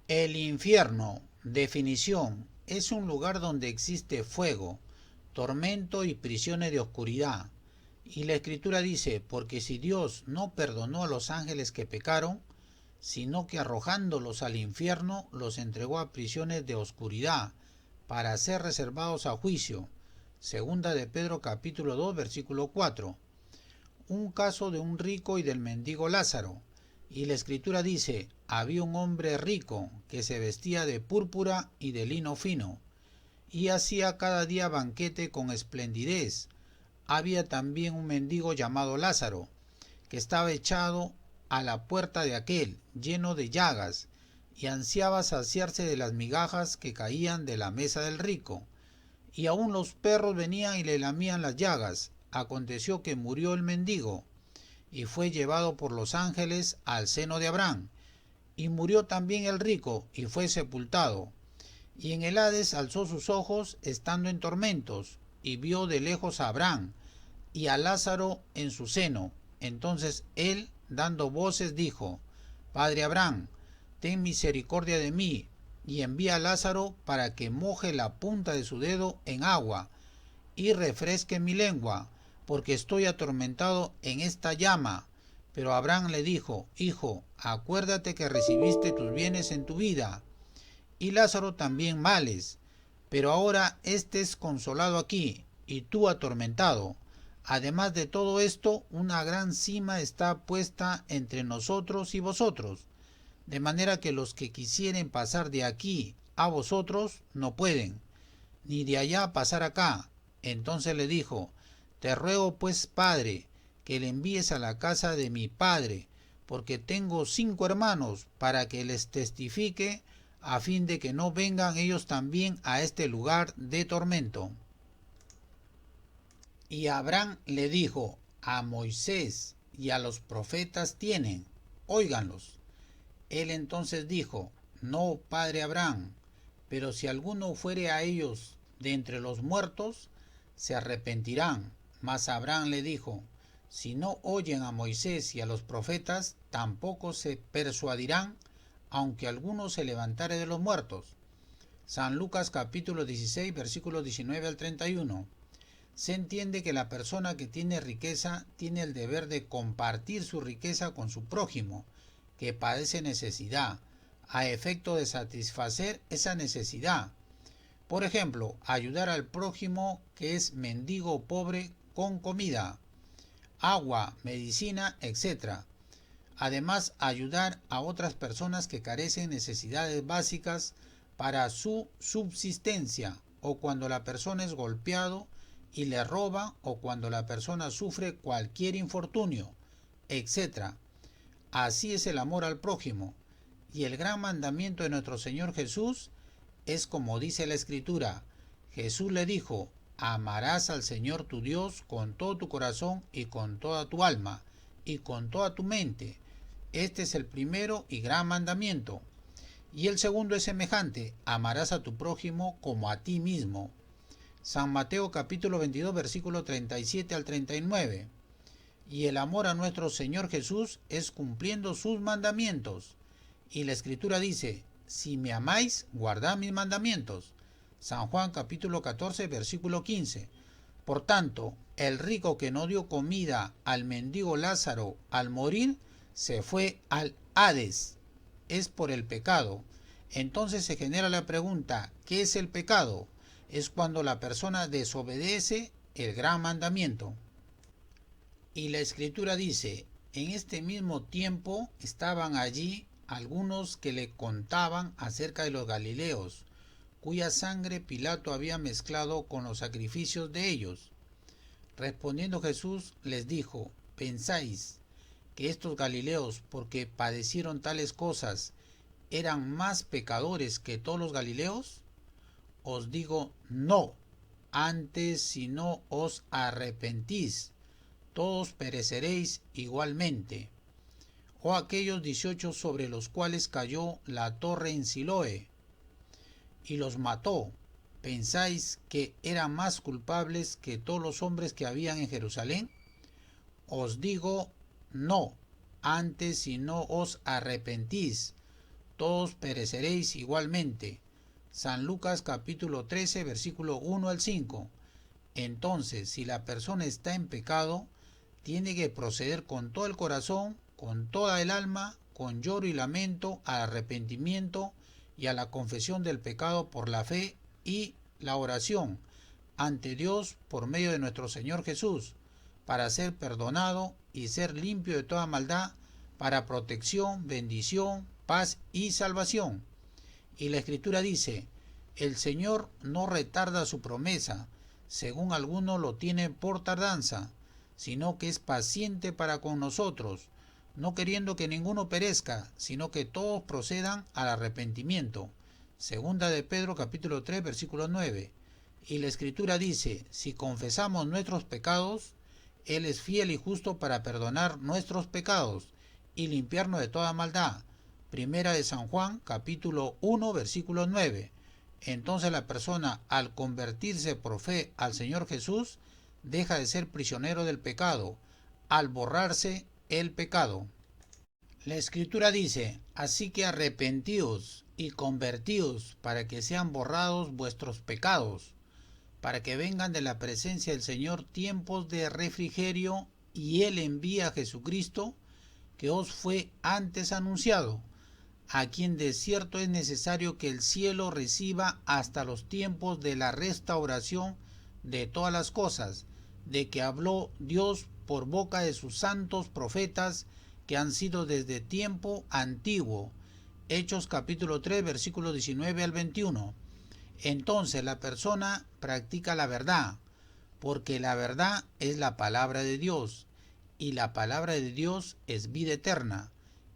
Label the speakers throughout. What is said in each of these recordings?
Speaker 1: El infierno, definición, es un lugar donde existe fuego, tormento y prisiones de oscuridad. Y la escritura dice, porque si Dios no perdonó a los ángeles que pecaron, sino que arrojándolos al infierno los entregó a prisiones de oscuridad, para ser reservados a juicio. Segunda de Pedro capítulo 2 versículo 4. Un caso de un rico y del mendigo Lázaro. Y la escritura dice, había un hombre rico que se vestía de púrpura y de lino fino, y hacía cada día banquete con esplendidez. Había también un mendigo llamado Lázaro, que estaba echado a la puerta de aquel, lleno de llagas, y ansiaba saciarse de las migajas que caían de la mesa del rico. Y aun los perros venían y le lamían las llagas. Aconteció que murió el mendigo, y fue llevado por los ángeles al seno de Abraham. Y murió también el rico, y fue sepultado. Y en el Hades alzó sus ojos, estando en tormentos, y vio de lejos a Abraham, y a Lázaro en su seno. Entonces él, dando voces, dijo, Padre Abraham, ten misericordia de mí, y envía a Lázaro para que moje la punta de su dedo en agua, y refresque mi lengua, porque estoy atormentado en esta llama. Pero Abraham le dijo, Hijo, acuérdate que recibiste tus bienes en tu vida, y Lázaro también males, pero ahora éste es consolado aquí, y tú atormentado. Además de todo esto, una gran cima está puesta entre nosotros y vosotros, de manera que los que quisieren pasar de aquí a vosotros no pueden, ni de allá pasar acá. Entonces le dijo, te ruego pues, Padre, que le envíes a la casa de mi padre, porque tengo 5 hermanos, para que les testifique, a fin de que no vengan ellos también a este lugar de tormento. Y Abraham le dijo, a Moisés y a los profetas tienen, óiganlos. Él entonces dijo, no, padre Abraham, pero si alguno fuere a ellos de entre los muertos, se arrepentirán. Mas Abraham le dijo, si no oyen a Moisés y a los profetas, tampoco se persuadirán, aunque alguno se levantare de los muertos. San Lucas capítulo 16 versículos 19 al 31. Se entiende que la persona que tiene riqueza tiene el deber de compartir su riqueza con su prójimo, que padece necesidad, a efecto de satisfacer esa necesidad. Por ejemplo, ayudar al prójimo que es mendigo o pobre con comida, agua, medicina, etc. Además, ayudar a otras personas que carecen necesidades básicas para su subsistencia, o cuando la persona es golpeado y le roba, o cuando la persona sufre cualquier infortunio, etc. Así es el amor al prójimo. Y el gran mandamiento de nuestro Señor Jesús es como dice la Escritura. Jesús le dijo, amarás al Señor tu Dios con todo tu corazón y con toda tu alma y con toda tu mente. Este es el primero y gran mandamiento. Y el segundo es semejante, amarás a tu prójimo como a ti mismo. San Mateo capítulo 22 versículo 37 al 39. Y el amor a nuestro Señor Jesús es cumpliendo sus mandamientos. Y la Escritura dice, si me amáis, guardad mis mandamientos. San Juan capítulo 14 versículo 15. Por tanto, el rico que no dio comida al mendigo Lázaro al morir, se fue al Hades. Es por el pecado. Entonces se genera la pregunta, ¿qué es el pecado? Es cuando la persona desobedece el gran mandamiento. Y la Escritura dice, en este mismo tiempo estaban allí algunos que le contaban acerca de los Galileos, cuya sangre Pilato había mezclado con los sacrificios de ellos. Respondiendo Jesús les dijo, ¿pensáis que estos Galileos, porque padecieron tales cosas, eran más pecadores que todos los Galileos? Os digo, no, antes si no os arrepentís, todos pereceréis igualmente. O aquellos 18 sobre los cuales cayó la torre en Siloé, y los mató, ¿pensáis que eran más culpables que todos los hombres que habían en Jerusalén? Os digo, no, antes si no os arrepentís, todos pereceréis igualmente. San Lucas capítulo 13, versículo 1 al 5. Entonces, si la persona está en pecado, tiene que proceder con todo el corazón, con toda el alma, con lloro y lamento, al arrepentimiento y a la confesión del pecado por la fe y la oración ante Dios por medio de nuestro Señor Jesús, para ser perdonado y ser limpio de toda maldad, para protección, bendición, paz y salvación. Y la Escritura dice: el Señor no retarda su promesa, según algunos lo tienen por tardanza, sino que es paciente para con nosotros, no queriendo que ninguno perezca, sino que todos procedan al arrepentimiento. Segunda de Pedro capítulo 3 versículo 9. Y la Escritura dice: si confesamos nuestros pecados, Él es fiel y justo para perdonar nuestros pecados y limpiarnos de toda maldad. Primera de San Juan capítulo 1 versículo 9. Entonces la persona, al convertirse por fe al Señor Jesús, deja de ser prisionero del pecado, al borrarse el pecado. La Escritura dice: así que arrepentíos y convertíos para que sean borrados vuestros pecados, para que vengan de la presencia del Señor tiempos de refrigerio, y Él envía a Jesucristo, que os fue antes anunciado, a quien de cierto es necesario que el cielo reciba hasta los tiempos de la restauración de todas las cosas, de que habló Dios por boca de sus santos profetas, que han sido desde tiempo antiguo. Hechos capítulo 3 versículos 19 al 21. Entonces la persona practica la verdad, porque la verdad es la palabra de Dios, y la palabra de Dios es vida eterna,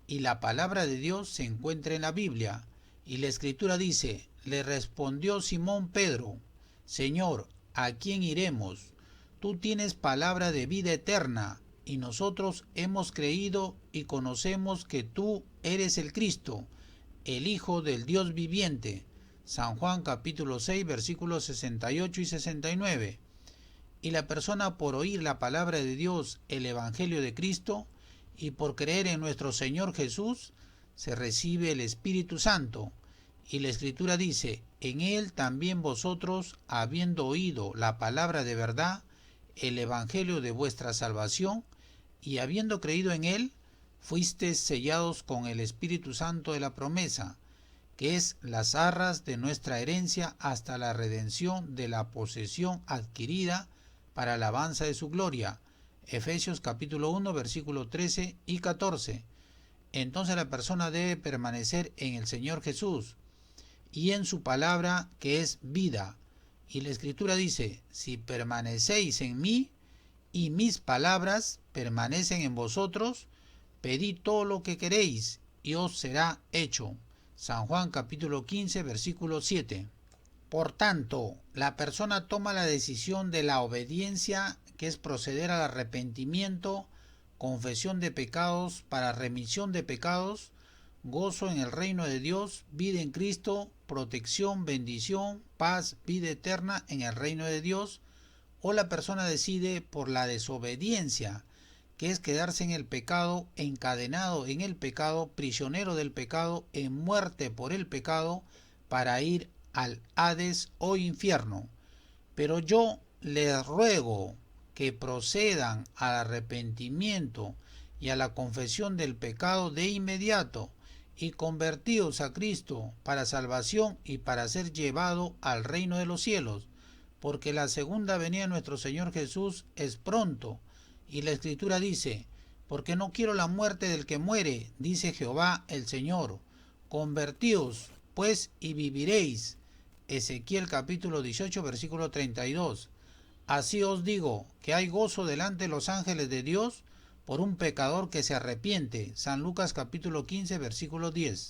Speaker 1: y la palabra de Dios se encuentra en la Biblia. Y la Escritura dice: le respondió Simón Pedro: Señor, ¿a quién iremos? Tú tienes palabra de vida eterna, y nosotros hemos creído y conocemos que tú eres el Cristo, el Hijo del Dios viviente. San Juan capítulo 6 versículos 68 y 69. Y la persona, por oír la palabra de Dios, el Evangelio de Cristo, y por creer en nuestro Señor Jesús, se recibe el Espíritu Santo. Y la Escritura dice: en Él también vosotros, habiendo oído la palabra de verdad, el Evangelio de vuestra salvación, y habiendo creído en Él, fuisteis sellados con el Espíritu Santo de la promesa, que es las arras de nuestra herencia hasta la redención de la posesión adquirida para alabanza de su gloria. Efesios capítulo 1 versículos 13 y 14. Entonces la persona debe permanecer en el Señor Jesús y en su palabra, que es vida. Y la Escritura dice: si permanecéis en mí y mis palabras permanecen en vosotros, pedid todo lo que queréis y os será hecho. San Juan capítulo 15 versículo 7. Por tanto, la persona toma la decisión de la obediencia, que es proceder al arrepentimiento, confesión de pecados para remisión de pecados, gozo en el reino de Dios, vida en Cristo, protección, bendición, paz, vida eterna en el reino de Dios. O la persona decide por la desobediencia, que es quedarse en el pecado, encadenado en el pecado, prisionero del pecado, en muerte por el pecado, para ir al Hades o infierno. Pero yo les ruego que procedan al arrepentimiento y a la confesión del pecado de inmediato, y convertíos a Cristo para salvación y para ser llevado al reino de los cielos, porque la segunda venida de nuestro Señor Jesús es pronto. Y la Escritura dice: porque no quiero la muerte del que muere, dice Jehová el Señor. Convertíos, pues, y viviréis. Ezequiel capítulo 18, versículo 32. Así os digo, que hay gozo delante de los ángeles de Dios por un pecador que se arrepiente. San Lucas capítulo 15, versículo 10.